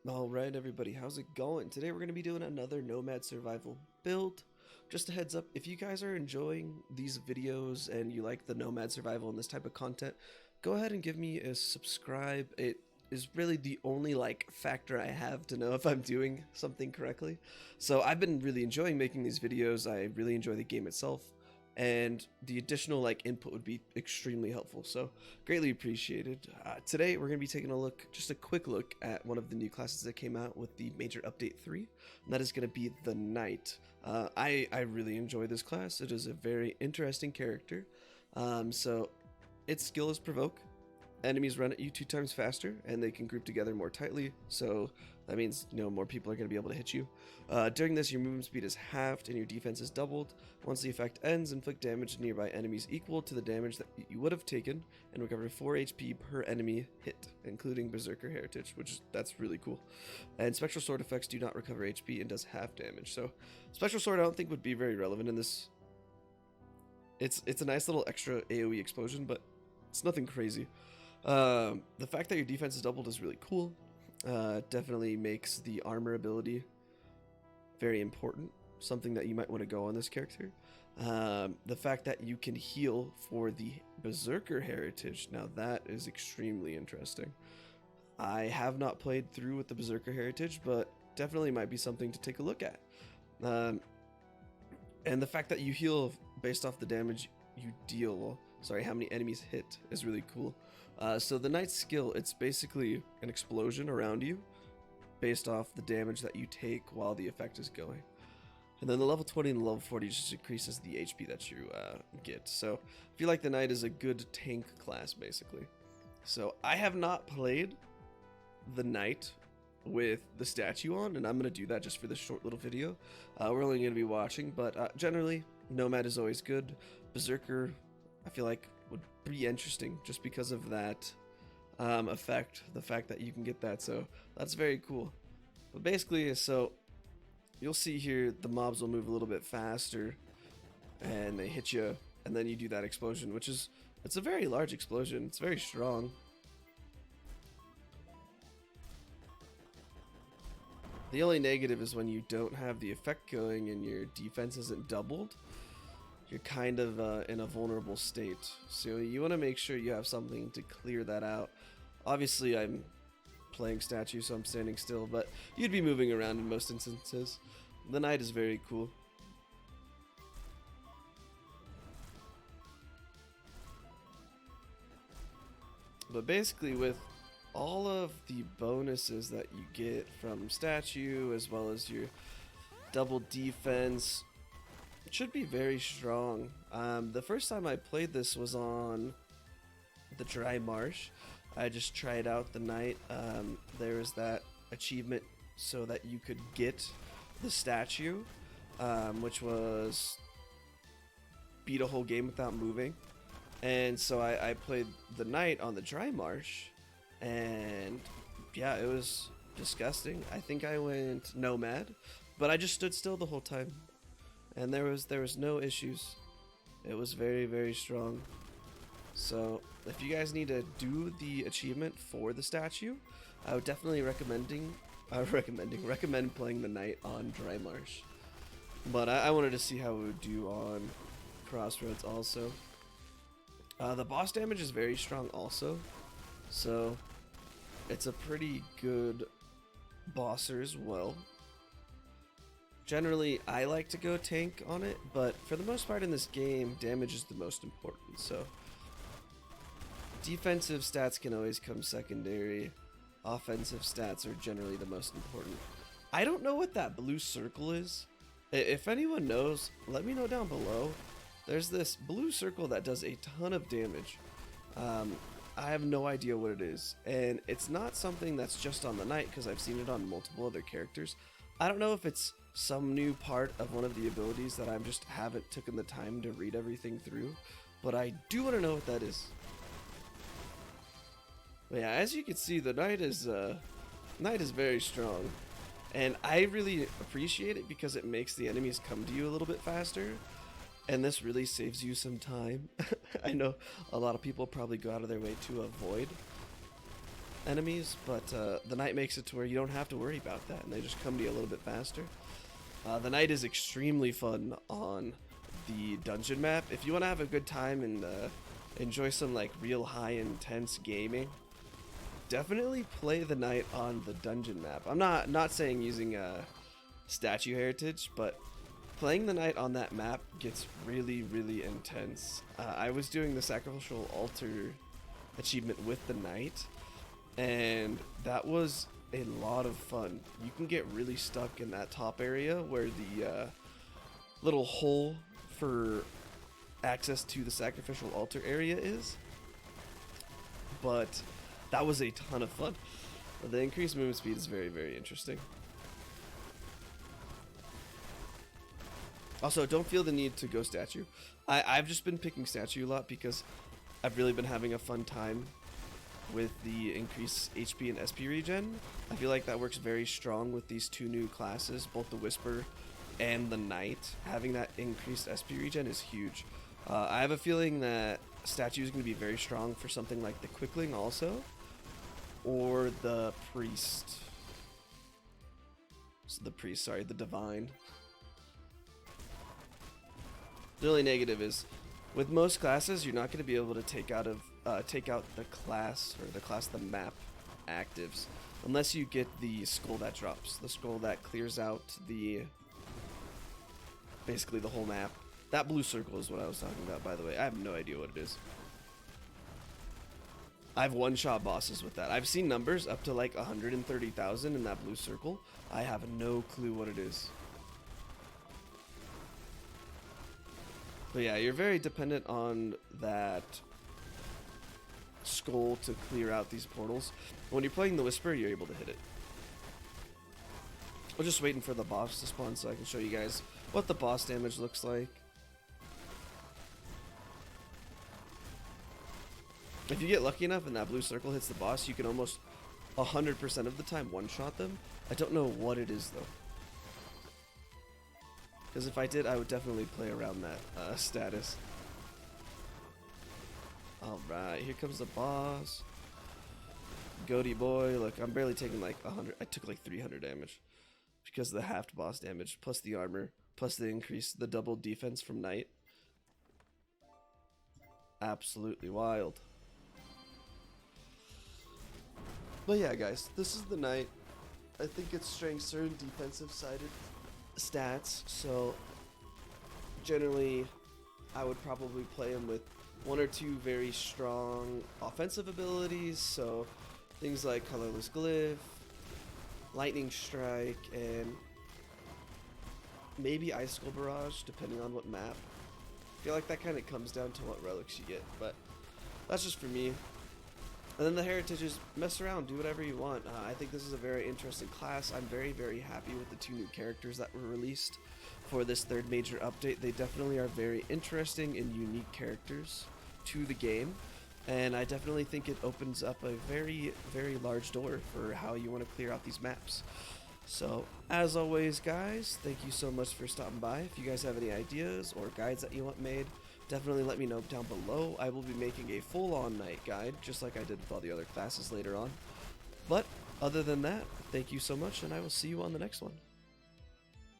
Alright everybody, how's it going? Today we're going to be doing another Nomad survival build. Just a heads up, if you guys are enjoying these videos and you like the Nomad survival and this type of content, go ahead and give me a subscribe. It is really the only factor I have to know if I'm doing something correctly. So I've been really enjoying making these videos. I really enjoy the game itself, and the additional input would be extremely helpful, so greatly appreciated. Today we're going to be taking a look, just a quick look at one of the new classes that came out with the major update 3, and that is going to be the Knight. I really enjoy this class. It is a very interesting character. So its skill is Provoke. Enemies run at you 2 times faster, and they can group together more tightly, so that means, more people are going to be able to hit you. During this, your movement speed is halved and your defense is doubled. Once the effect ends, inflict damage to nearby enemies equal to the damage that you would have taken, and recover 4 HP per enemy hit, including Berserker Heritage, that's really cool. And Spectral Sword effects do not recover HP and does half damage, so Spectral Sword I don't think would be very relevant in this. It's a nice little extra AoE explosion, but it's nothing crazy. The fact that your defense is doubled is really cool. Definitely makes the armor ability very important, something that you might want to go on this character. The fact that you can heal for the Berserker Heritage, now that is extremely interesting. I have not played through with the Berserker Heritage, but definitely might be something to take a look at. And the fact that you heal based off the damage you deal, how many enemies hit, is really cool. So the Knight's skill, it's basically an explosion around you based off the damage that you take while the effect is going. And then the level 20 and the level 40 just increases the HP that you get. So I feel like the Knight is a good tank class, basically. So I have not played the Knight with the statue on, and I'm going to do that just for this short little video. We're only going to be watching, but generally, Nomad is always good. Berserker, I feel like, would be interesting just because of that effect, the fact that you can get that, so that's very cool. But basically, so you'll see here the mobs will move a little bit faster and they hit you, and then you do that explosion, it's a very large explosion. It's very strong. The only negative is when you don't have the effect going and your defense isn't doubled, you're kind of in a vulnerable state. So you want to make sure you have something to clear that out. Obviously, I'm playing statue, so I'm standing still, but you'd be moving around in most instances. The Knight is very cool. But basically, with all of the bonuses that you get from statue, as well as your double defense, it should be very strong. The first time I played this was on the Dry Marsh. I just tried out the Knight. There was that achievement so that you could get the statue, which was beat a whole game without moving. And so I played the Knight on the Dry Marsh, and yeah, it was disgusting. I think I went Nomad, but I just stood still the whole time. And there was no issues. It was very, very strong. So if you guys need to do the achievement for the statue, I would definitely recommend playing the Knight on Dry Marsh. But I wanted to see how it would do on Crossroads also. The boss damage is very strong also, so it's a pretty good bosser as well. Generally, I like to go tank on it, but for the most part in this game, damage is the most important, so defensive stats can always come secondary. Offensive stats are generally the most important. I don't know what that blue circle is. If anyone knows, let me know down below. There's this blue circle that does a ton of damage. I have no idea what it is, and it's not something that's just on the Knight, because I've seen it on multiple other characters. I don't know if it's some new part of one of the abilities that I just haven't taken the time to read everything through, but I do want to know what that is. But yeah, as you can see, the Knight is very strong, and I really appreciate it because it makes the enemies come to you a little bit faster, and this really saves you some time. I know a lot of people probably go out of their way to avoid enemies, but the knight makes it to where you don't have to worry about that, and they just come to you a little bit faster. The knight is extremely fun on the dungeon map. If you want to have a good time and enjoy some like real high intense gaming, definitely play the knight on the dungeon map. I'm not saying using statue heritage, but playing the knight on that map gets really, really intense. I was doing the sacrificial altar achievement with the knight, and that was a lot of fun. You can get really stuck in that top area where the little hole for access to the sacrificial altar area is, but that was a ton of fun. The increased movement speed is very, very interesting. Also, don't feel the need to go statue. I've just been picking statue a lot because I've really been having a fun time with the increased HP and SP regen. I feel like that works very strong with these two new classes, both the Whisper and the Knight. Having that increased SP regen is huge. I have a feeling that statue is going to be very strong for something like the Quickling also, or the Priest. So the Priest, sorry, the Divine. The only negative is, with most classes, you're not going to be able to take out the class the map actives, unless you get the skull that drops, the skull that clears out basically the whole map. That blue circle is what I was talking about, by the way. I have no idea what it is. I've one-shot bosses with that. I've seen numbers up to like 130,000 in that blue circle. I have no clue what it is. But yeah, you're very dependent on that skull to clear out these portals. When you're playing the Whisper, you're able to hit it. I'm just waiting for the boss to spawn so I can show you guys what the boss damage looks like. If you get lucky enough and that blue circle hits the boss, you can almost 100% of the time one-shot them. I don't know what it is though. Because if I did, I would definitely play around that status. Alright, here comes the boss. Goaty boy. Look, I'm barely taking like 100. I took like 300 damage. Because of the halved boss damage, plus the armor, plus the double defense from Knight. Absolutely wild. But yeah, guys, this is the Knight. I think it's strengths are defensive sided stats, so generally I would probably play him with one or two very strong offensive abilities, so things like Colorless Glyph, Lightning Strike, and maybe Icicle Barrage, depending on what map. I feel like that kind of comes down to what relics you get, but that's just for me. And then the heritages, mess around, do whatever you want. I think this is a very interesting class. I'm very, very happy with the two new characters that were released for this third major update. They definitely are very interesting and unique characters to the game. And I definitely think it opens up a very, very large door for how you want to clear out these maps. So, as always, guys, thank you so much for stopping by. If you guys have any ideas or guides that you want made, definitely let me know down below. I will be making a full-on Knight guide, just like I did with all the other classes later on. But, other than that, thank you so much, and I will see you on the next one.